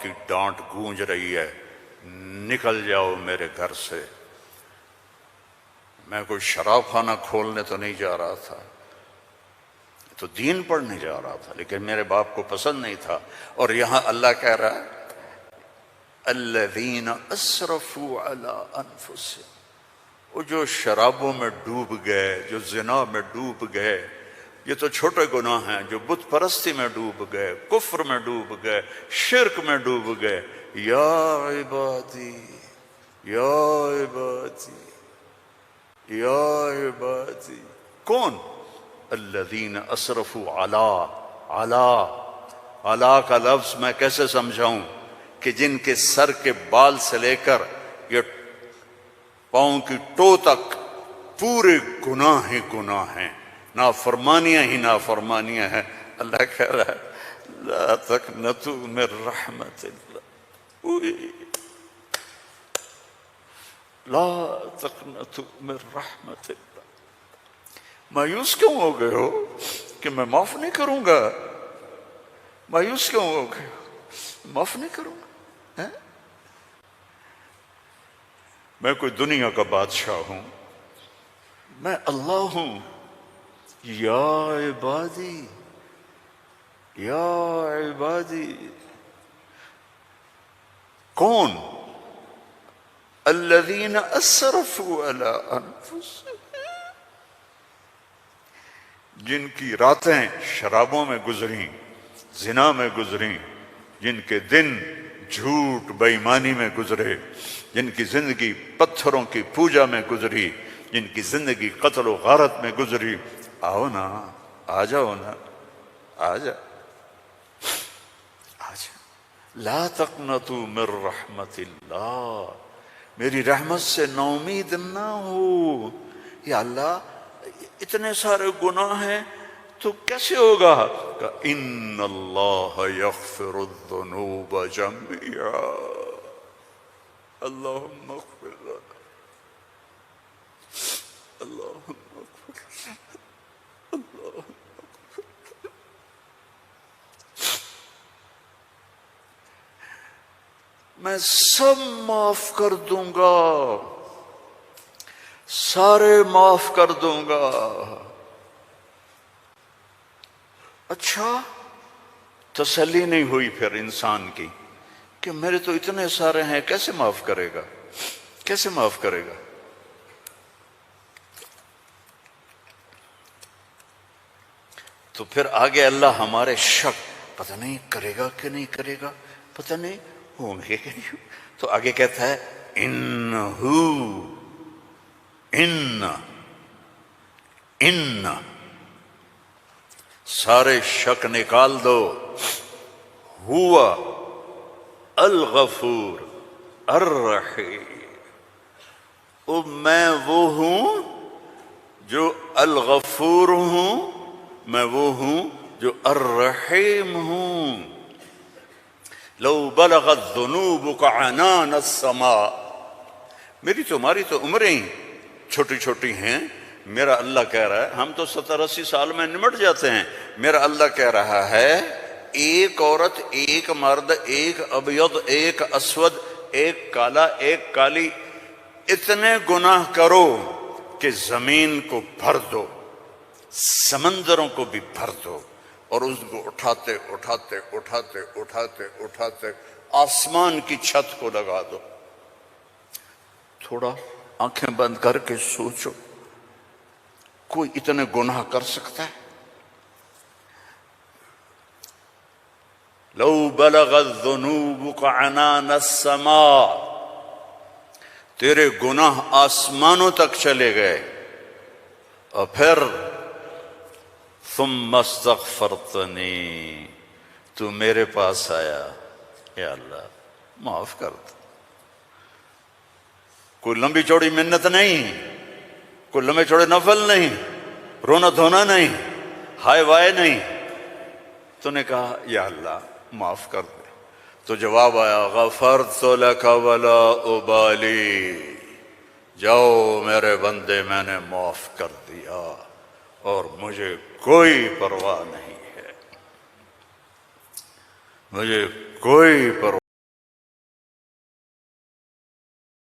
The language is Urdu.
کی ڈانٹ گونج رہی ہے، نکل جاؤ میرے گھر سے۔ میں کوئی شراب خانہ کھولنے تو نہیں جا رہا تھا، تو دین پڑھنے جا رہا تھا، لیکن میرے باپ کو پسند نہیں تھا۔ اور یہاں اللہ کہہ رہا ہے الذین اسرفوا علی انفسہم، وہ جو شرابوں میں ڈوب گئے، جو زنا میں ڈوب گئے، یہ تو چھوٹے گناہ ہیں، جو بت پرستی میں ڈوب گئے، کفر میں ڈوب گئے، شرک میں ڈوب گئے، یا عبادی یا عبادی یا عبادی، کون؟ الذین اسرفوا علی کا لفظ میں کیسے سمجھاؤں کہ جن کے سر کے بال سے لے کر یہ پاؤں کی ٹو تک پورے گناہ ہی گناہ ہیں، نافرمانیاں ہی نافرمانیاں ہیں۔ اللہ کہہ رہا ہے لا تقنطوا من رحمت اللہ، لا تقنطوا من رحمت اللہ۔ مایوس کیوں ہو گئے ہو کہ میں معاف نہیں کروں گا؟ مایوس کیوں ہو گئے ہو؟ معاف نہیں کروں گا؟ میں کوئی دنیا کا بادشاہ ہوں؟ میں اللہ ہوں۔ یا عبادی یا عبادی، کون؟ الذین اسرفوا علی انفسہم، جن کی راتیں شرابوں میں گزریں، زنا میں گزریں، جن کے دن جھوٹ بے ایمانی میں گزرے، جن کی زندگی پتھروں کی پوجا میں گزری، جن کی زندگی قتل و غارت میں گزری۔ آؤ نا، آ جاؤ نا، آ جا آ جا۔ لا تقنطوا من رحمت اللہ، میری رحمت سے نا امید نہ ہو۔ یا اللہ اتنے سارے گناہ ہیں تو کیسے ہوگا؟ کہ ان اللہ یغفر الذنوب جميعا، اللہم اغفر لنا، اللہم اغفر لنا، اللہم اغفر لنا۔ میں سب معاف کر دوں گا، سارے معاف کر دوں گا۔ اچھا، تسلی نہیں ہوئی پھر انسان کی کہ میرے تو اتنے سارے ہیں، کیسے معاف کرے گا؟ کیسے معاف کرے گا؟ تو پھر آگے اللہ ہمارے شک، پتہ نہیں کرے گا کہ نہیں کرے گا، پتہ نہیں ہوں گے کہ نہیں، تو آگے کہتا ہے ان سارے شک نکال دو، ہوا الغفور الرحیم، میں وہ ہوں جو الغفور ہوں، میں وہ ہوں جو الرحیم ہوں۔ لو بلغت ذنوبک عنان السماء، میری تمہاری تو عمریں ہی چھوٹی چھوٹی ہیں، میرا اللہ کہہ رہا ہے، ہم تو 70-80 سال میں نمٹ جاتے ہیں، میرا اللہ کہہ رہا ہے ایک عورت، ایک مرد، ایک ابیض، ایک اسود، ایک کالا، ایک کالی، اتنے گناہ کرو کہ زمین کو بھر دو، سمندروں کو بھی بھر دو، اور اس کو اٹھاتے اٹھاتے اٹھاتے اٹھاتے اٹھاتے آسمان کی چھت کو لگا دو۔ تھوڑا آنکھیں بند کر کے سوچو، کوئی اتنے گناہ کر سکتا ہے؟ لو بلغت ذنوبک عنان السماء، تیرے گناہ آسمانوں تک چلے گئے، اور پھر ثم استغفرتنی، تو میرے پاس آیا، یا اللہ معاف کر دو۔ کوئی لمبی چوڑی منت نہیں، کوئی لمبے چوڑے نفل نہیں، رونا دھونا نہیں، ہائے وائے نہیں، تو نے کہا یا اللہ معاف کر دے، تو جواب آیا غفرت لک ولا ابالی، جاؤ میرے بندے میں نے معاف کر دیا اور مجھے کوئی پرواہ نہیں ہے، مجھے کوئی پرواہ